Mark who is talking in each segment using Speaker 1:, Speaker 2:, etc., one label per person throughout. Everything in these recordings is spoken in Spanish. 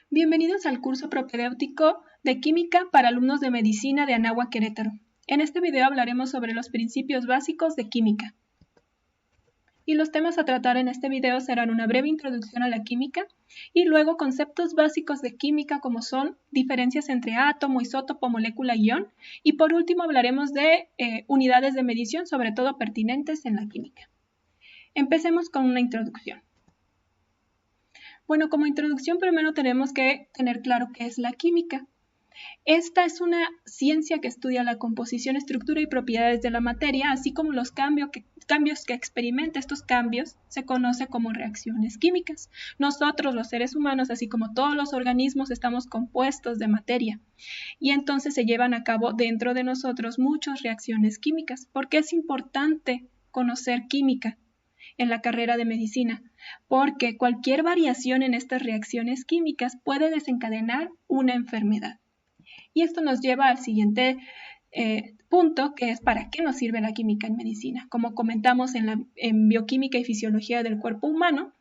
Speaker 1: Bienvenidos al curso propedéutico de Química para alumnos de Medicina de Anáhuac, Querétaro. En este video hablaremos sobre los principios básicos de química. Y los temas a tratar en este video serán una breve introducción a la química y luego conceptos básicos de química como son diferencias entre átomo, isótopo, molécula y ion. Y por último hablaremos de unidades de medición, sobre todo pertinentes en la química. Empecemos con una introducción. Bueno, como introducción primero tenemos que tener claro qué es la química. Esta es una ciencia que estudia la composición, estructura y propiedades de la materia, así como los cambios que experimenta. Estos cambios se conoce como reacciones químicas. Nosotros, los seres humanos, así como todos los organismos, estamos compuestos de materia. Y entonces se llevan a cabo dentro de nosotros muchas reacciones químicas. ¿Por qué es importante conocer química en la carrera de medicina? Porque cualquier variación en estas reacciones químicas puede desencadenar una enfermedad. Y esto nos lleva al siguiente punto, que es para qué nos sirve la química en medicina. Como comentamos en bioquímica y fisiología del cuerpo humano,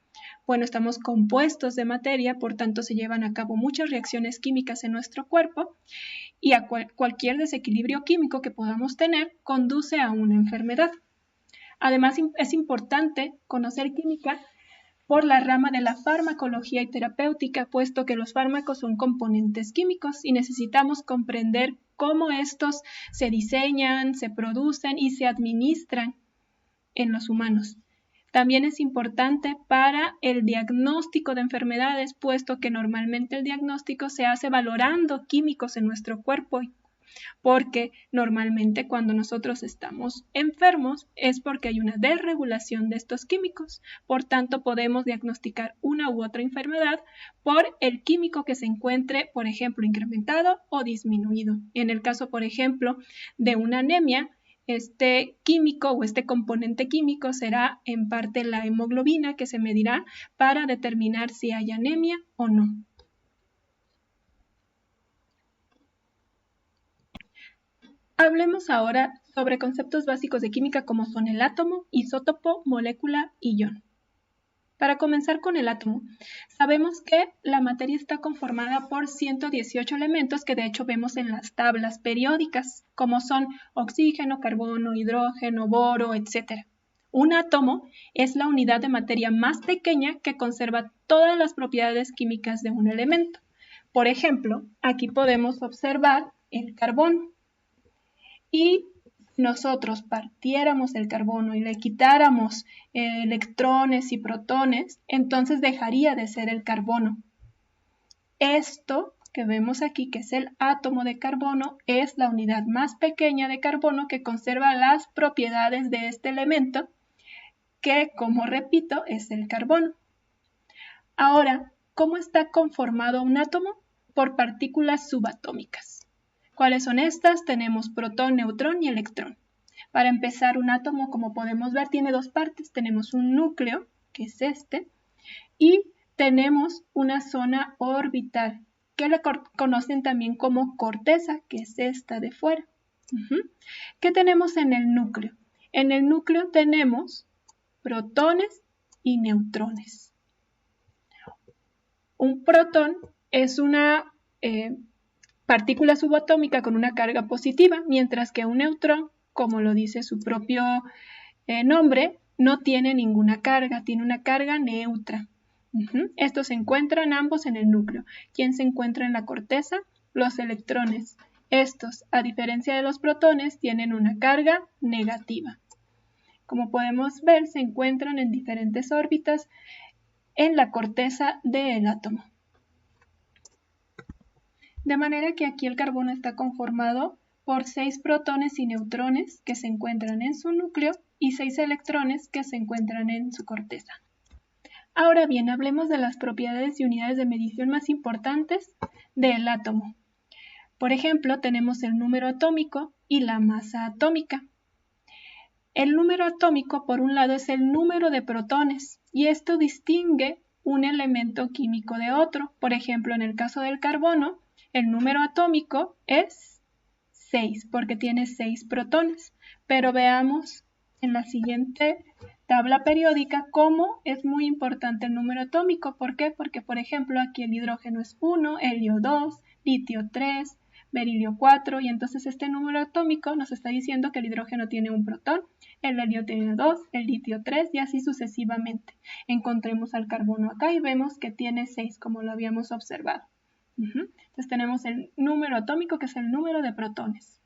Speaker 1: bueno, estamos compuestos de materia, por tanto se llevan a cabo muchas reacciones químicas en nuestro cuerpo y a cualquier desequilibrio químico que podamos tener conduce a una enfermedad. Además, es importante conocer química por la rama de la farmacología y terapéutica, puesto que los fármacos son componentes químicos y necesitamos comprender cómo estos se diseñan, se producen y se administran en los humanos. También es importante para el diagnóstico de enfermedades, puesto que normalmente el diagnóstico se hace valorando químicos en nuestro cuerpo, porque normalmente cuando nosotros estamos enfermos es porque hay una desregulación de estos químicos. Por tanto, podemos diagnosticar una u otra enfermedad por el químico que se encuentre, por ejemplo, incrementado o disminuido. En el caso, por ejemplo, de una anemia, este químico o este componente químico será en parte la hemoglobina, que se medirá para determinar si hay anemia o no. Hablemos ahora sobre conceptos básicos de química como son el átomo, isótopo, molécula y ion. Para comenzar con el átomo, sabemos que la materia está conformada por 118 elementos que de hecho vemos en las tablas periódicas, como son oxígeno, carbono, hidrógeno, boro, etc. Un átomo es la unidad de materia más pequeña que conserva todas las propiedades químicas de un elemento. Por ejemplo, aquí podemos observar el carbono. Y nosotros partiéramos el carbono y le quitáramos electrones y protones, entonces dejaría de ser el carbono. Esto que vemos aquí, que es el átomo de carbono, es la unidad más pequeña de carbono que conserva las propiedades de este elemento, que, como repito, es el carbono. Ahora, ¿cómo está conformado un átomo? Por partículas subatómicas. ¿Cuáles son estas? Tenemos protón, neutrón y electrón. Para empezar, un átomo, como podemos ver, tiene dos partes. Tenemos un núcleo, que es este, y tenemos una zona orbital, que la conocen también como corteza, que es esta de fuera. ¿Qué tenemos en el núcleo? En el núcleo tenemos protones y neutrones. Un protón es una partícula subatómica con una carga positiva, mientras que un neutrón, como lo dice su propio nombre, no tiene ninguna carga, tiene una carga neutra. Estos se encuentran ambos en el núcleo. ¿Quién se encuentra en la corteza? Los electrones. Estos, a diferencia de los protones, tienen una carga negativa. Como podemos ver, se encuentran en diferentes órbitas en la corteza del átomo. De manera que aquí el carbono está conformado por 6 protones y neutrones que se encuentran en su núcleo y 6 electrones que se encuentran en su corteza. Ahora bien, hablemos de las propiedades y unidades de medición más importantes del átomo. Por ejemplo, tenemos el número atómico y la masa atómica. El número atómico, por un lado, es el número de protones y esto distingue un elemento químico de otro. Por ejemplo, en el caso del carbono, el número atómico es 6 porque tiene 6 protones, pero veamos en la siguiente tabla periódica cómo es muy importante el número atómico. ¿Por qué? Porque, por ejemplo, aquí el hidrógeno es 1, helio 2, litio 3, berilio 4, y entonces este número atómico nos está diciendo que el hidrógeno tiene un protón, el helio tiene 2, el litio 3 y así sucesivamente. Encontremos al carbono acá y vemos que tiene 6, como lo habíamos observado. Entonces tenemos el número atómico, que es el número de protones.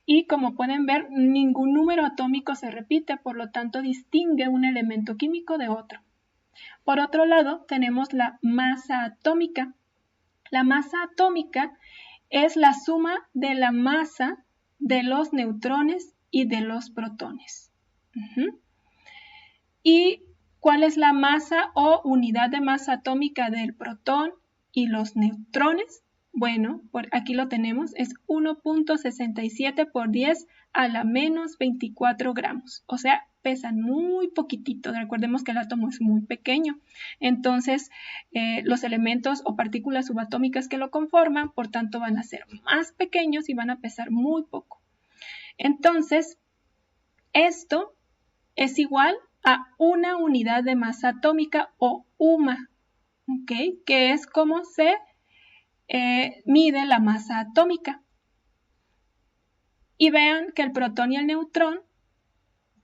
Speaker 1: Y como pueden ver, ningún número atómico se repite, por lo tanto distingue un elemento químico de otro. Por otro lado, tenemos la masa atómica. La masa atómica es la suma de la masa de los neutrones y de los protones. ¿Y cuál es la masa o unidad de masa atómica del protón y los neutrones? Bueno, aquí lo tenemos, es 1.67 por 10 a la menos 24 gramos. O sea, pesan muy poquitito. Recordemos que el átomo es muy pequeño. Entonces, los elementos o partículas subatómicas que lo conforman, por tanto, van a ser más pequeños y van a pesar muy poco. Entonces, esto es igual a una unidad de masa atómica o UMA, ¿okay? Que es como se mide la masa atómica. Y vean que el protón y el neutrón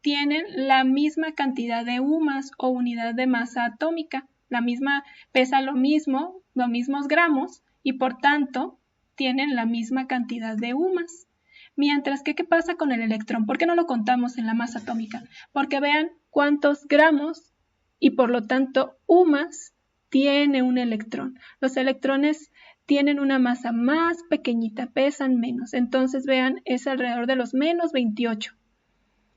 Speaker 1: tienen la misma cantidad de UMAs o unidad de masa atómica. La misma, pesa lo mismo, los mismos gramos, y por tanto tienen la misma cantidad de UMAs. Mientras que, ¿qué pasa con el electrón? ¿Por qué no lo contamos en la masa atómica? Porque vean cuántos gramos y por lo tanto UMAs tiene un electrón. Los electrones tienen una masa más pequeñita, pesan menos. Entonces, vean, es alrededor de los menos 28.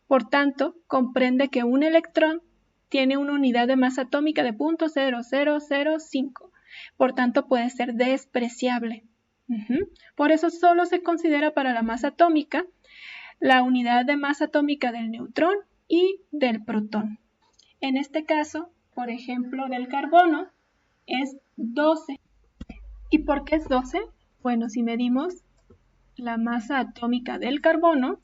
Speaker 1: Por tanto, comprende que un electrón tiene una unidad de masa atómica de 0.0005. Por tanto, puede ser despreciable. Por eso solo se considera para la masa atómica la unidad de masa atómica del neutrón y del protón. En este caso, por ejemplo, del carbono, es 12. ¿Y por qué es 12? Bueno, si medimos la masa atómica del carbono,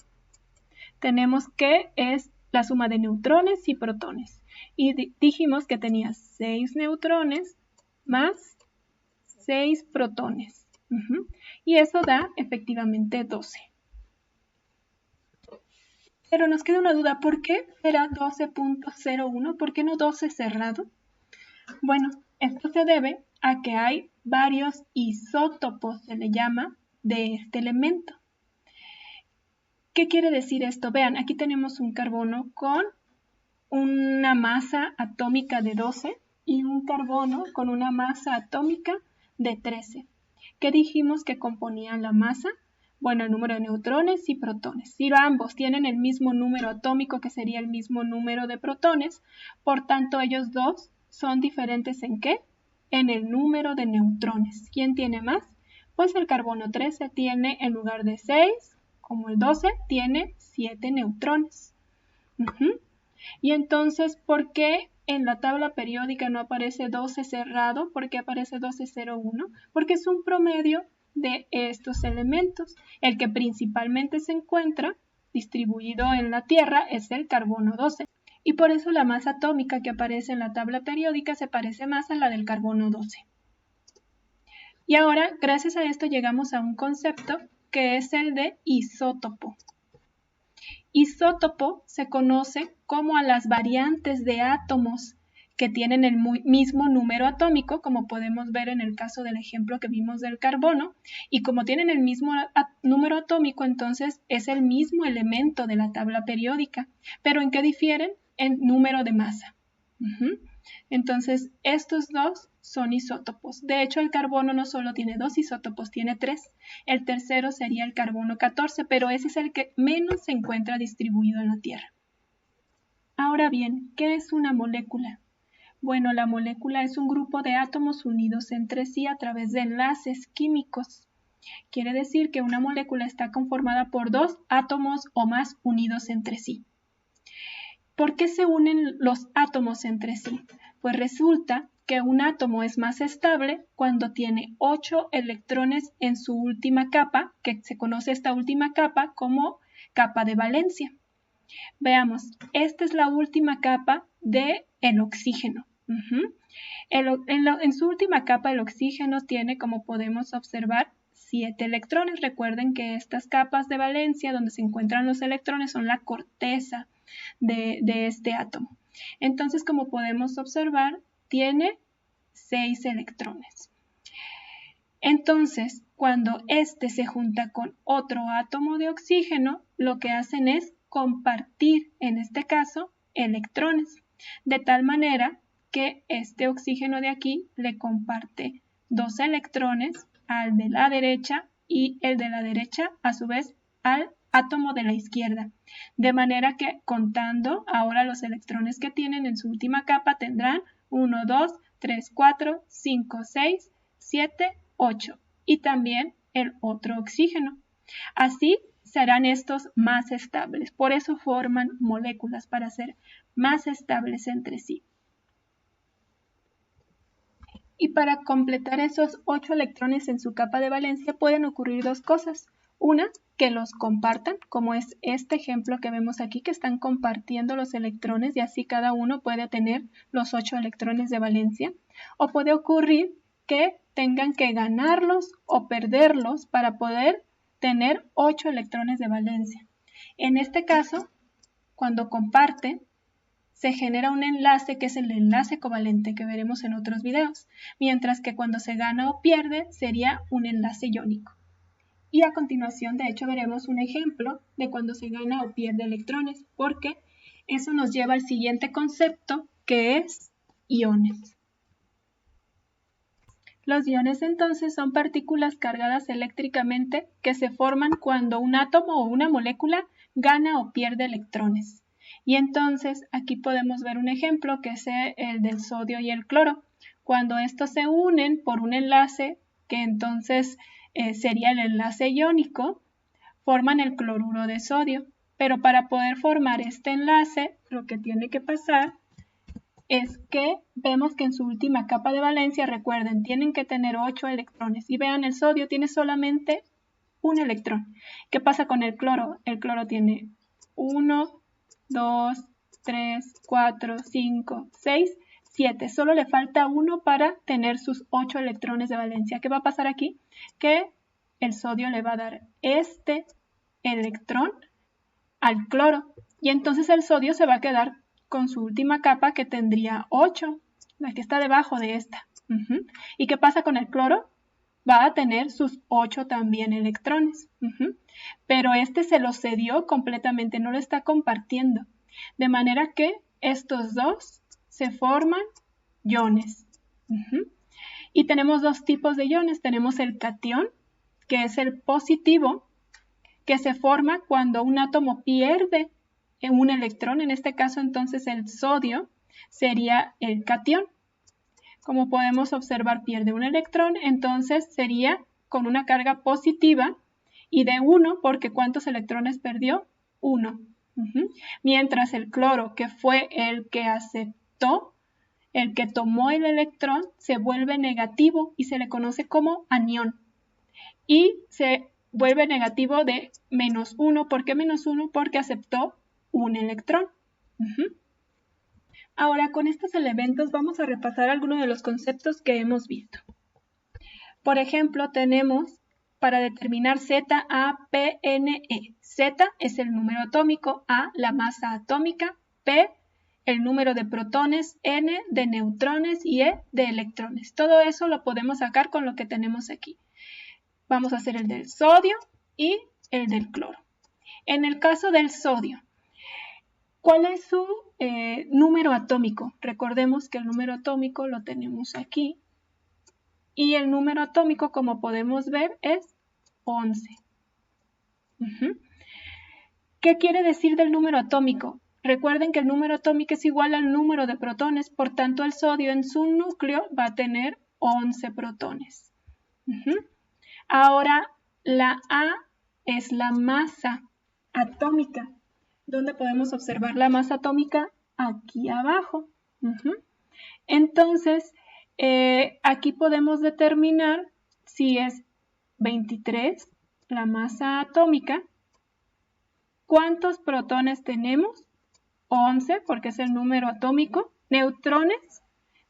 Speaker 1: tenemos que es la suma de neutrones y protones. Y dijimos que tenía 6 neutrones más 6 protones. Y eso da efectivamente 12. Pero nos queda una duda, ¿por qué era 12.01? ¿Por qué no 12 cerrado? Bueno, esto se debe a que hay varios isótopos, se le llama, de este elemento. ¿Qué quiere decir esto? Vean, aquí tenemos un carbono con una masa atómica de 12 y un carbono con una masa atómica de 13. ¿Qué dijimos que componían la masa? Bueno, el número de neutrones y protones. Si ambos tienen el mismo número atómico, que sería el mismo número de protones, por tanto ellos dos son diferentes ¿en qué? En el número de neutrones. ¿Quién tiene más? Pues el carbono 13 tiene, en lugar de 6, como el 12, tiene 7 neutrones. Y entonces, ¿por qué en la tabla periódica no aparece 12 cerrado? ¿Por qué aparece 1201? Porque es un promedio de estos elementos. El que principalmente se encuentra distribuido en la Tierra es el carbono 12. Y por eso la masa atómica que aparece en la tabla periódica se parece más a la del carbono 12. Y ahora, gracias a esto, llegamos a un concepto que es el de isótopo. Isótopo se conoce como a las variantes de átomos que tienen el mismo número atómico, como podemos ver en el caso del ejemplo que vimos del carbono, y como tienen el mismo número atómico, entonces es el mismo elemento de la tabla periódica. ¿Pero en qué difieren? En número de masa. Entonces, estos dos son isótopos. De hecho, el carbono no solo tiene 2 isótopos, tiene 3. El tercero sería el carbono 14, pero ese es el que menos se encuentra distribuido en la Tierra. Ahora bien, ¿qué es una molécula? Bueno, la molécula es un grupo de átomos unidos entre sí a través de enlaces químicos. Quiere decir que una molécula está conformada por 2 átomos o más unidos entre sí. ¿Por qué se unen los átomos entre sí? Pues resulta que un átomo es más estable cuando tiene 8 electrones en su última capa, que se conoce esta última capa como capa de valencia. Veamos, esta es la última capa del oxígeno. En su última capa el oxígeno tiene, como podemos observar, 7 electrones. Recuerden que estas capas de valencia donde se encuentran los electrones son la corteza de este átomo. Entonces, como podemos observar, tiene 6 electrones. Entonces, cuando este se junta con otro átomo de oxígeno, lo que hacen es compartir, en este caso, electrones, de tal manera que este oxígeno de aquí le comparte 2 electrones al de la derecha y el de la derecha a su vez al átomo de la izquierda. De manera que contando ahora los electrones que tienen en su última capa tendrán 1, 2, 3, 4, 5, 6, 7, 8 y también el otro oxígeno. Así serán estos más estables. Por eso forman moléculas para ser más estables entre sí. Y para completar esos 8 electrones en su capa de valencia pueden ocurrir dos cosas. Una, que los compartan, como es este ejemplo que vemos aquí, que están compartiendo los electrones y así cada uno puede tener los 8 electrones de valencia. O puede ocurrir que tengan que ganarlos o perderlos para poder tener 8 electrones de valencia. En este caso, cuando comparten, se genera un enlace que es el enlace covalente que veremos en otros videos, mientras que cuando se gana o pierde sería un enlace iónico. Y a continuación, de hecho, veremos un ejemplo de cuando se gana o pierde electrones, porque eso nos lleva al siguiente concepto, que es iones. Los iones entonces son partículas cargadas eléctricamente que se forman cuando un átomo o una molécula gana o pierde electrones. Y entonces aquí podemos ver un ejemplo que es el del sodio y el cloro. Cuando estos se unen por un enlace, que entonces sería el enlace iónico, forman el cloruro de sodio. Pero para poder formar este enlace, lo que tiene que pasar es que vemos que en su última capa de valencia, recuerden, tienen que tener 8 electrones. Y vean, el sodio tiene solamente un electrón. ¿Qué pasa con el cloro? El cloro tiene 1, 2, 3, 4, 5, 6, 7. Solo le falta 1 para tener sus 8 electrones de valencia. ¿Qué va a pasar aquí? Que el sodio le va a dar este electrón al cloro. Y entonces el sodio se va a quedar con su última capa que tendría 8, la que está debajo de esta. ¿Y qué pasa con el cloro? Va a tener sus 8 también electrones. Pero este se lo cedió completamente, no lo está compartiendo. De manera que estos dos se forman iones. Y tenemos dos tipos de iones. Tenemos el catión, que es el positivo, que se forma cuando un átomo pierde un electrón. En este caso, entonces, el sodio sería el catión. Como podemos observar, pierde un electrón, entonces sería con una carga positiva y de 1, porque ¿cuántos electrones perdió? 1. Mientras el cloro, que fue el que aceptó, el que tomó el electrón, se vuelve negativo y se le conoce como anión. Y se vuelve negativo de -1. ¿Por qué -1? Porque aceptó un electrón. Ahora, con estos elementos vamos a repasar algunos de los conceptos que hemos visto. Por ejemplo, tenemos para determinar Z, A, P, N, E. Z es el número atómico, A, la masa atómica, P, el número de protones, N, de neutrones y E, de electrones. Todo eso lo podemos sacar con lo que tenemos aquí. Vamos a hacer el del sodio y el del cloro. En el caso del sodio, ¿cuál es su número atómico? Recordemos que el número atómico lo tenemos aquí. Y el número atómico, como podemos ver, es 11. ¿Qué quiere decir del número atómico? Recuerden que el número atómico es igual al número de protones, por tanto el sodio en su núcleo va a tener 11 protones. Ahora, la A es la masa atómica. ¿Dónde podemos observar la masa atómica? Aquí abajo. Entonces, aquí podemos determinar si es 23 la masa atómica ¿Cuántos protones tenemos? 11, porque es el número atómico. Neutrones,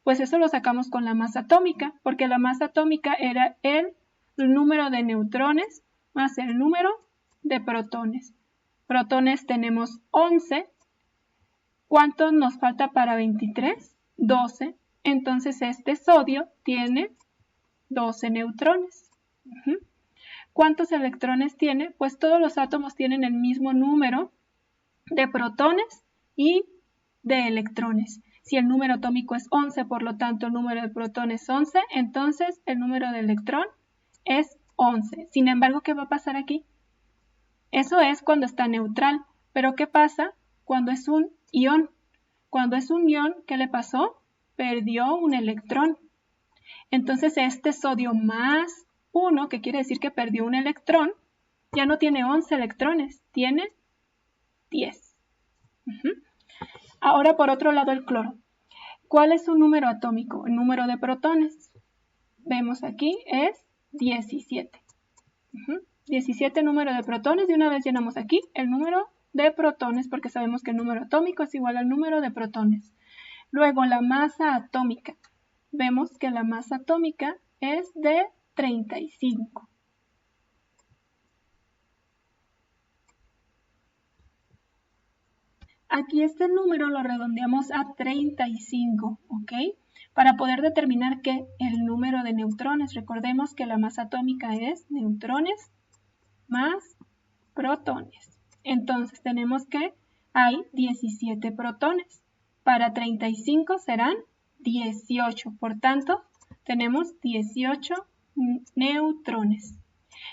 Speaker 1: pues eso lo sacamos con la masa atómica, porque la masa atómica era el número de neutrones más el número de protones. Protones tenemos 11. ¿Cuántos nos falta para 23? 12. Entonces este sodio tiene 12 neutrones. ¿Cuántos electrones tiene? Pues todos los átomos tienen el mismo número de protones y de electrones. Si el número atómico es 11, por lo tanto el número de protones es 11, entonces el número de electrón es 11. Sin embargo, ¿qué va a pasar aquí? Eso es cuando está neutral. Pero ¿qué pasa cuando es un ion? Cuando es un ion, ¿qué le pasó? Perdió un electrón. Entonces este sodio más 1, que quiere decir que perdió un electrón, ya no tiene 11 electrones, tiene 10. Ahora por otro lado el cloro. ¿Cuál es su número atómico? El número de protones. Vemos aquí es 17. 17 número de protones y una vez llenamos aquí el número de protones porque sabemos que el número atómico es igual al número de protones. Luego la masa atómica. Vemos que la masa atómica es de 35. Aquí este número lo redondeamos a 35, ¿ok? Para poder determinar que el número de neutrones, recordemos que la masa atómica es neutrones más protones. Entonces tenemos que hay 17 protones. Para 35 serán 18. Por tanto, tenemos 18 neutrones.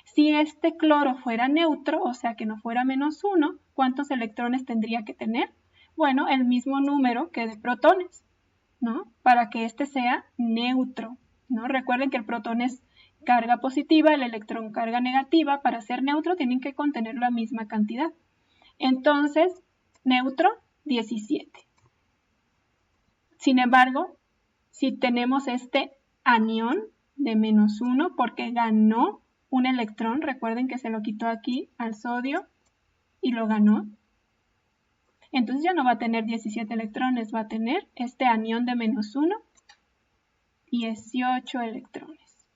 Speaker 1: Si este cloro fuera neutro, o sea que no fuera menos 1, ¿cuántos electrones tendría que tener? Bueno, el mismo número que de protones, ¿no? Para que este sea neutro, ¿no? Recuerden que el protón es carga positiva, el electrón carga negativa. Para ser neutro tienen que contener la misma cantidad. Entonces, neutro, 17. Sin embargo, si tenemos este anión de menos 1 porque ganó un electrón, recuerden que se lo quitó aquí al sodio y lo ganó, entonces ya no va a tener 17 electrones, va a tener este anión de menos 1, 18 electrones.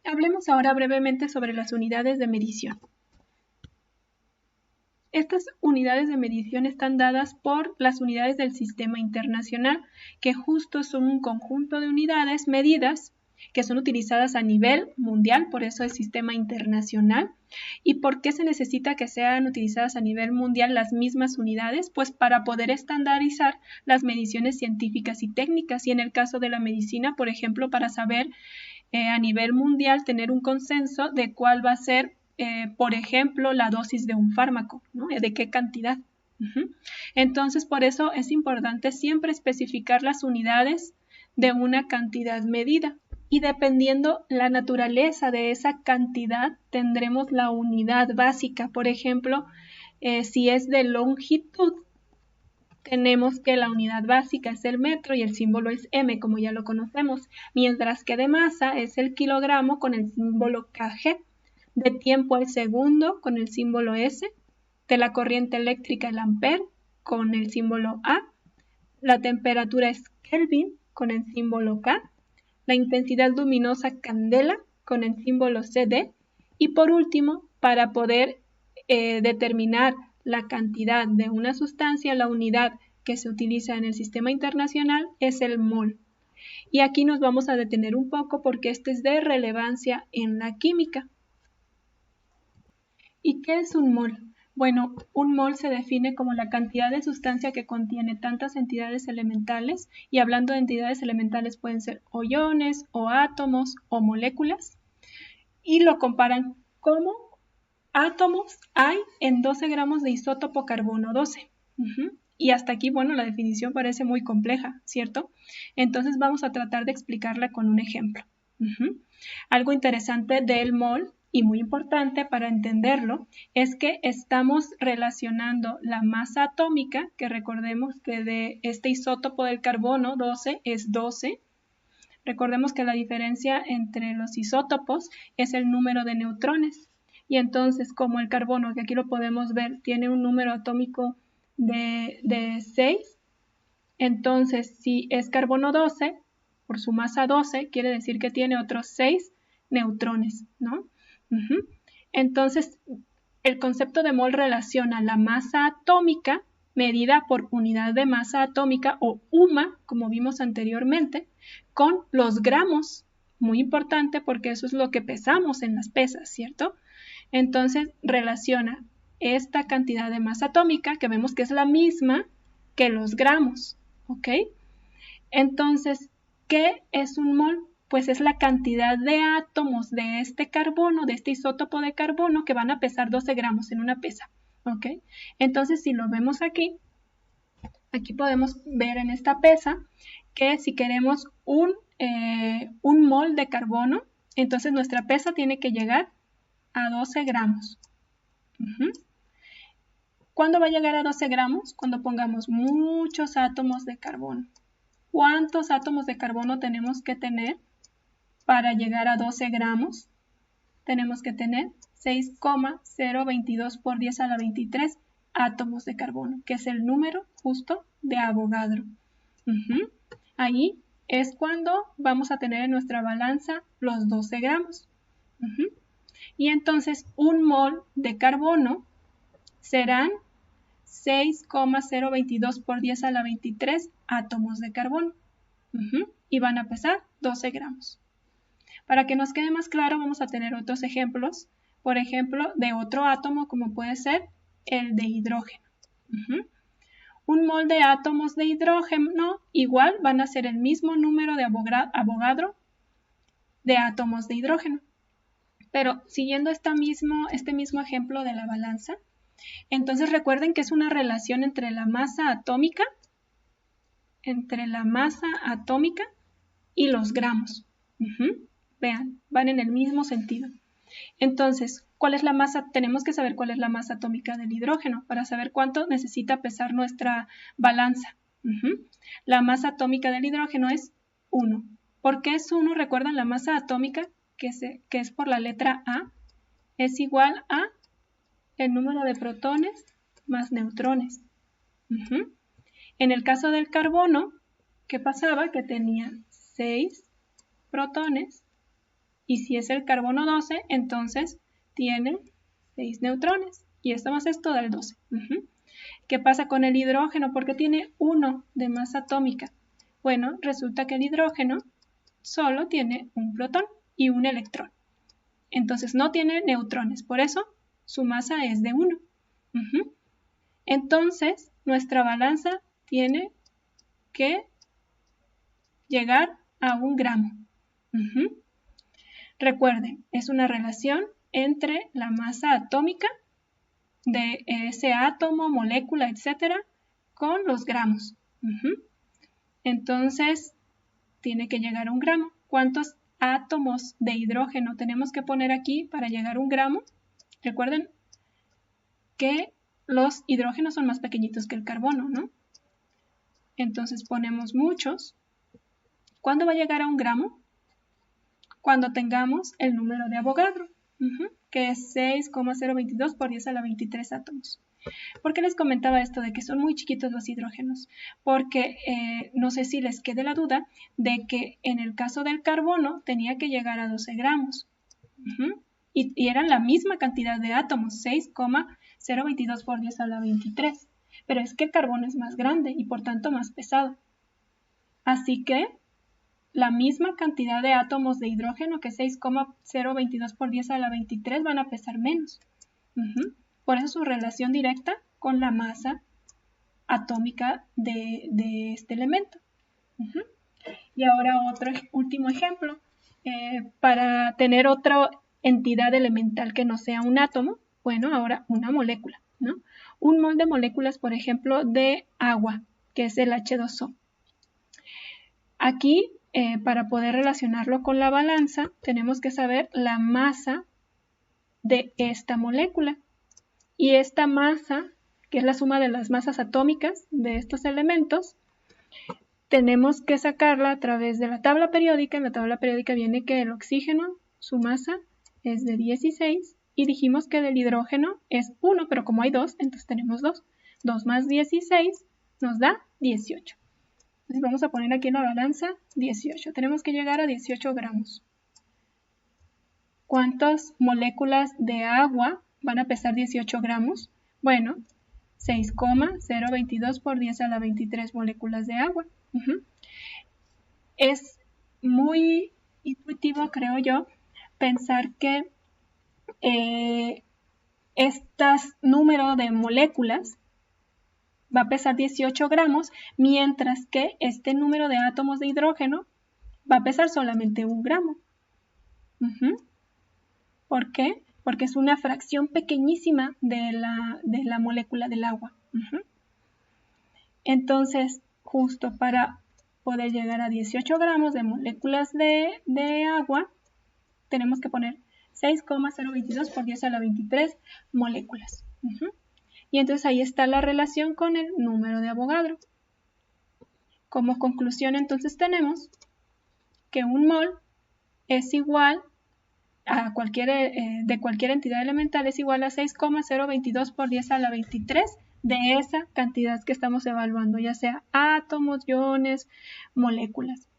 Speaker 1: Hablemos ahora brevemente sobre las unidades de medición. Estas unidades de medición están dadas por las unidades del Sistema Internacional, que justo son un conjunto de unidades medidas que son utilizadas a nivel mundial, por eso es Sistema Internacional. ¿Y por qué se necesita que sean utilizadas a nivel mundial las mismas unidades? Pues para poder estandarizar las mediciones científicas y técnicas, y en el caso de la medicina, por ejemplo, para saber a nivel mundial tener un consenso de cuál va a ser por ejemplo, la dosis de un fármaco, ¿no? ¿De qué cantidad? Entonces, por eso es importante siempre especificar las unidades de una cantidad medida. Y dependiendo la naturaleza de esa cantidad, tendremos la unidad básica. Por ejemplo, si es de longitud, tenemos que la unidad básica es el metro y el símbolo es m, como ya lo conocemos. Mientras que de masa es el kilogramo con el símbolo kg. De tiempo el segundo con el símbolo S, de la corriente eléctrica el ampere con el símbolo A, la temperatura es Kelvin con el símbolo K, la intensidad luminosa candela con el símbolo CD y por último, para poder determinar la cantidad de una sustancia, la unidad que se utiliza en el sistema internacional es el mol. Y aquí nos vamos a detener un poco porque este es de relevancia en la química. ¿Y qué es un mol? Bueno, un mol se define como la cantidad de sustancia que contiene tantas entidades elementales, y hablando de entidades elementales pueden ser o iones, o átomos, o moléculas, y lo comparan como átomos hay en 12 gramos de isótopo carbono 12. Y hasta aquí, bueno, la definición parece muy compleja, ¿cierto? Entonces vamos a tratar de explicarla con un ejemplo. Algo interesante del mol y muy importante para entenderlo es que estamos relacionando la masa atómica, que recordemos que de este isótopo del carbono 12 es 12. Recordemos que la diferencia entre los isótopos es el número de neutrones Y entonces, como el carbono, que aquí lo podemos ver, tiene un número atómico de 6, entonces si es carbono 12, por su masa 12, quiere decir que tiene otros 6 neutrones, ¿no? Entonces, el concepto de mol relaciona la masa atómica medida por unidad de masa atómica o UMA, como vimos anteriormente, con los gramos. Muy importante porque eso es lo que pesamos en las pesas, ¿cierto? Entonces relaciona esta cantidad de masa atómica, que vemos que es la misma que los gramos, ¿ok? Entonces, ¿qué es un mol? Pues es la cantidad de átomos de este carbono, de este isótopo de carbono, que van a pesar 12 gramos en una pesa, ¿ok? Entonces, si lo vemos aquí podemos ver en esta pesa que si queremos un mol de carbono, entonces nuestra pesa tiene que llegar a 12 gramos. ¿Cuándo va a llegar a 12 gramos? Cuando pongamos muchos átomos de carbono. ¿Cuántos átomos de carbono tenemos que tener para llegar a 12 gramos? Tenemos que tener 6,022 por 10 a la 23 átomos de carbono, que es el número justo de Avogadro. Ahí es cuando vamos a tener en nuestra balanza los 12 gramos. Y entonces un mol de carbono serán 6,022 por 10 a la 23 átomos de carbono. Y van a pesar 12 gramos. Para que nos quede más claro, vamos a tener otros ejemplos. Por ejemplo, de otro átomo, como puede ser el de hidrógeno. Un mol de átomos de hidrógeno igual van a ser el mismo número de Avogadro de átomos de hidrógeno. Pero siguiendo este mismo ejemplo de la balanza, entonces recuerden que es una relación entre la masa atómica y los gramos. Vean, van en el mismo sentido. Entonces, ¿cuál es la masa? Tenemos que saber cuál es la masa atómica del hidrógeno para saber cuánto necesita pesar nuestra balanza. La masa atómica del hidrógeno es 1. ¿Por qué es 1? Recuerdan, la masa atómica, que es por la letra A, es igual a el número de protones más neutrones. En el caso del carbono, ¿qué pasaba? Que tenía 6 protones, y si es el carbono 12, entonces tiene 6 neutrones, y esto más esto da el 12. ¿Qué pasa con el hidrógeno? Porque tiene 1 de masa atómica. Bueno, resulta que el hidrógeno solo tiene un protón y un electrón. Entonces no tiene neutrones, por eso su masa es de 1. Entonces, nuestra balanza tiene que llegar a 1 gramo. Recuerden, es una relación entre la masa atómica de ese átomo, molécula, etcétera, con los gramos. Entonces, tiene que llegar a 1 gramo. ¿Cuántos átomos de hidrógeno tenemos que poner aquí para llegar a 1 gramo? Recuerden que los hidrógenos son más pequeñitos que el carbono, ¿no? Entonces ponemos muchos. ¿Cuándo va a llegar a 1 gramo? Cuando tengamos el número de Avogadro, que es 6,022 por 10 a la 23 átomos. ¿Por qué les comentaba esto de que son muy chiquitos los hidrógenos? Porque no sé si les quede la duda de que en el caso del carbono tenía que llegar a 12 gramos. Y eran la misma cantidad de átomos, 6,022 por 10 a la 23. Pero es que el carbono es más grande y por tanto más pesado. Así que la misma cantidad de átomos de hidrógeno, que 6,022 por 10 a la 23, van a pesar menos. Por eso su relación directa con la masa atómica de este elemento. Y ahora otro último ejemplo. Para tener otra entidad elemental que no sea un átomo, bueno, ahora una molécula, ¿no? Un mol de moléculas, por ejemplo, de agua, que es el H2O. Aquí, para poder relacionarlo con la balanza, tenemos que saber la masa de esta molécula. Y esta masa, que es la suma de las masas atómicas de estos elementos, tenemos que sacarla a través de la tabla periódica. En la tabla periódica viene que el oxígeno, su masa es de 16, y dijimos que del hidrógeno es 1, pero como hay 2, entonces tenemos 2. 2 más 16 nos da 18. Entonces vamos a poner aquí en la balanza 18. Tenemos que llegar a 18 gramos. ¿Cuántas moléculas de agua van a pesar 18 gramos? Bueno, 6,022 por 10 a la 23 moléculas de agua. Es muy intuitivo, creo yo, pensar que este número de moléculas va a pesar 18 gramos, mientras que este número de átomos de hidrógeno va a pesar solamente 1 gramo. ¿Por qué? Porque es una fracción pequeñísima de la molécula del agua. Entonces, justo para poder llegar a 18 gramos de moléculas de agua, tenemos que poner 6,022 por 10 a la 23 moléculas. Y entonces ahí está la relación con el número de Avogadro. Como conclusión, entonces tenemos que un mol es igual a de cualquier entidad elemental es igual a 6,022 por 10 a la 23 de esa cantidad que estamos evaluando, ya sea átomos, iones, moléculas.